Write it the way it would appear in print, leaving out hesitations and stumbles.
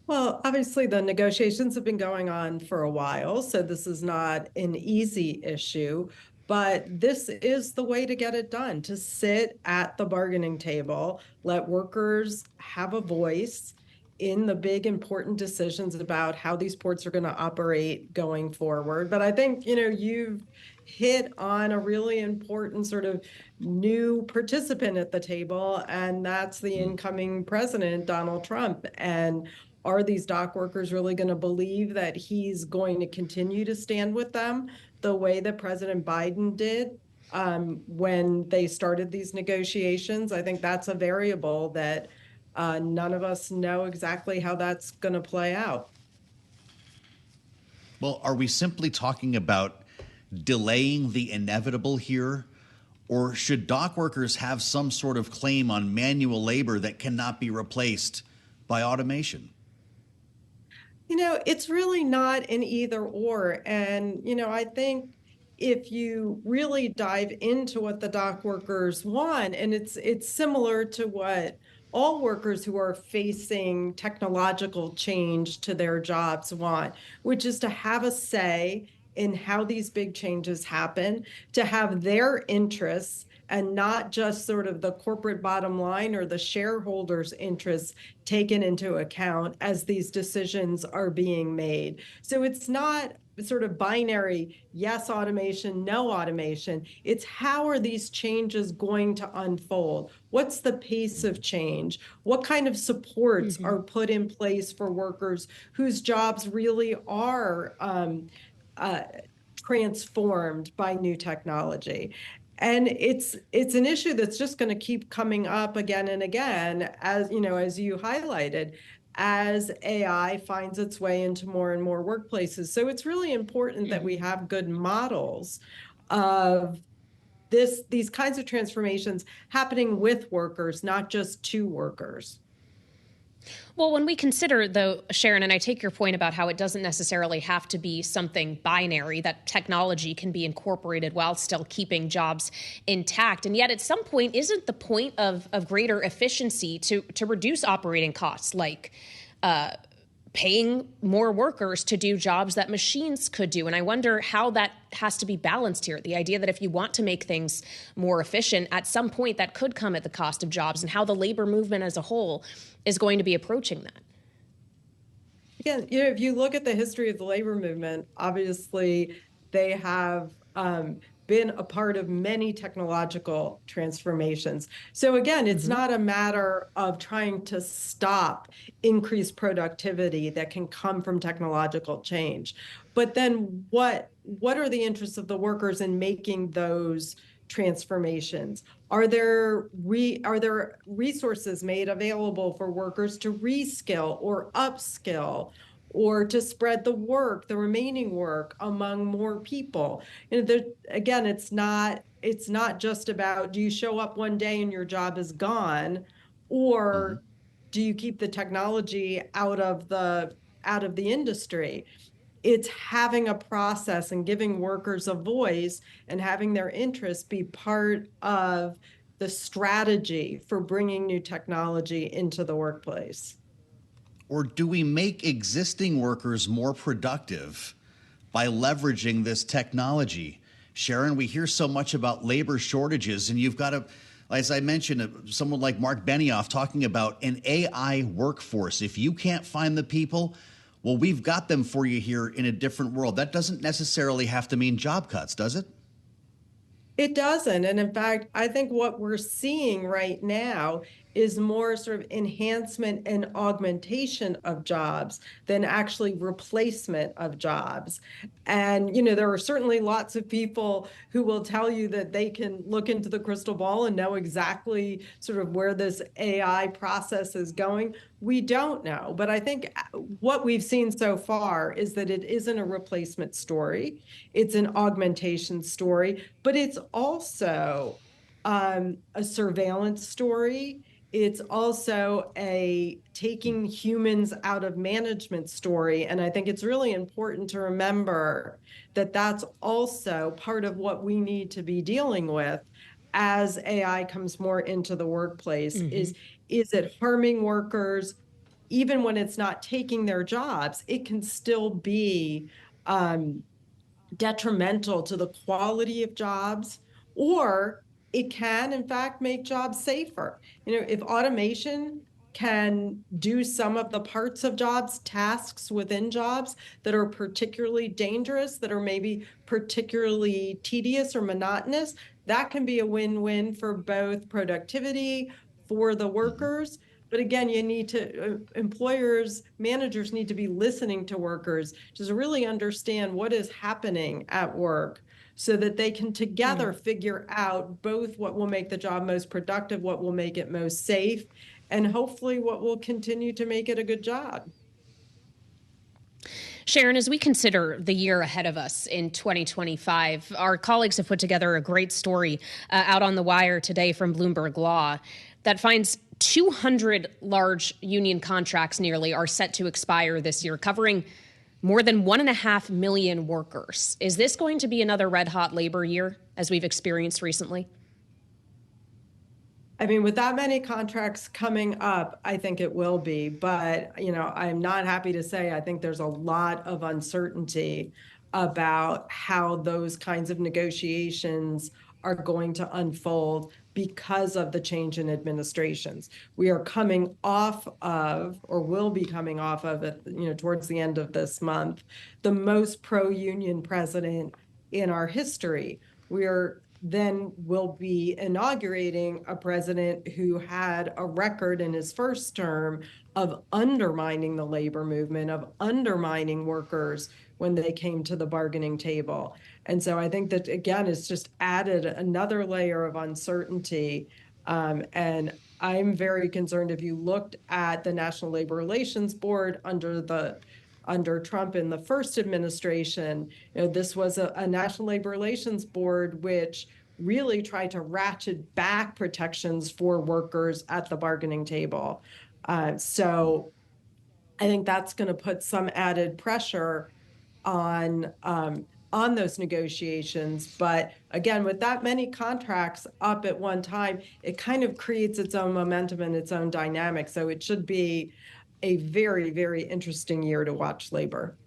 Well, obviously, the negotiations have been going on for a while, so this is not an easy issue. But this is the way to get it done, to sit at the bargaining table, let workers have a voice in the big important decisions about how these ports are going to operate going forward. But I think, you've hit on a really important sort of new participant at the table, and that's the incoming president, Donald Trump. And are these dock workers really going to believe that he's going to continue to stand with them the way that President Biden did when they started these negotiations? I think that's a variable that none of us know exactly how that's going to play out. Well, are we simply talking about delaying the inevitable here? Or should dock workers have some sort of claim on manual labor that cannot be replaced by automation? It's really not an either or. And, I think if you really dive into what the dock workers want, and it's similar to what all workers who are facing technological change to their jobs want, which is to have a say in how these big changes happen, to have their interests and not just sort of the corporate bottom line or the shareholders' interests taken into account as these decisions are being made. So it's not sort of binary, yes, automation, no automation. It's how are these changes going to unfold? What's the pace of change? What kind of supports are put in place for workers whose jobs really are transformed by new technology? And it's an issue that's just going to keep coming up again and again, as you highlighted, as AI finds its way into more and more workplaces. So it's really important that we have good models of these kinds of transformations happening with workers, not just to workers. Well, when we consider, though, Sharon, and I take your point about how it doesn't necessarily have to be something binary, that technology can be incorporated while still keeping jobs intact. And yet at some point, isn't the point of greater efficiency to reduce operating costs, like paying more workers to do jobs that machines could do? And I wonder how that has to be balanced here. The idea that if you want to make things more efficient, at some point that could come at the cost of jobs, and how the labor movement as a whole is going to be approaching that. Again, if you look at the history of the labor movement, obviously they have been a part of many technological transformations. So again, it's not a matter of trying to stop increased productivity that can come from technological change. But then what are the interests of the workers in making those transformations? Are there resources made available for workers to reskill or upskill, or to spread the remaining work among more people? Again, it's not just about, do you show up one day and your job is gone, or do you keep the technology out of the industry? It's having a process and giving workers a voice and having their interests be part of the strategy for bringing new technology into the workplace. Or do we make existing workers more productive by leveraging this technology? Sharon, we hear so much about labor shortages, and you've got to, as I mentioned, someone like Mark Benioff talking about an AI workforce. If you can't find the people, well, we've got them for you here in a different world. That doesn't necessarily have to mean job cuts, does it? It doesn't. And in fact, I think what we're seeing right now is more sort of enhancement and augmentation of jobs than actually replacement of jobs. And, there are certainly lots of people who will tell you that they can look into the crystal ball and know exactly sort of where this AI process is going. We don't know. But I think what we've seen so far is that it isn't a replacement story. It's an augmentation story, but it's also a surveillance story. It's also a taking humans out of management story. And I think it's really important to remember that that's also part of what we need to be dealing with as AI comes more into the workplace. Is it harming workers, even when it's not taking their jobs, it can still be detrimental to the quality of jobs, or it can, in fact, make jobs safer. If automation can do some of the parts of jobs, tasks within jobs that are particularly dangerous, that are maybe particularly tedious or monotonous, that can be a win-win for both productivity, for the workers. But again, you need to, employers, managers need to be listening to workers to really understand what is happening at work so that they can together figure out both what will make the job most productive, what will make it most safe, and hopefully what will continue to make it a good job. Sharon, as we consider the year ahead of us in 2025, our colleagues have put together a great story out on the wire today from Bloomberg Law that finds 200 large union contracts nearly are set to expire this year, covering more than 1.5 million workers. Is this going to be another red hot labor year as we've experienced recently? I mean, with that many contracts coming up, I think it will be. But, I'm not happy to say I think there's a lot of uncertainty about how those kinds of negotiations are going to unfold because of the change in administrations. We are coming off of, or will be coming off of, towards the end of this month, the most pro-union president in our history. Then will be inaugurating a president who had a record in his first term of undermining the labor movement, of undermining workers when they came to the bargaining table. And so I think that, again, it's just added another layer of uncertainty. And I'm very concerned. If you looked at the National Labor Relations Board under Trump in the first administration, this was a National Labor Relations Board which really tried to ratchet back protections for workers at the bargaining table. So I think that's going to put some added pressure on those negotiations. But again, with that many contracts up at one time, it kind of creates its own momentum and its own dynamic. So it should be a very, very interesting year to watch labor.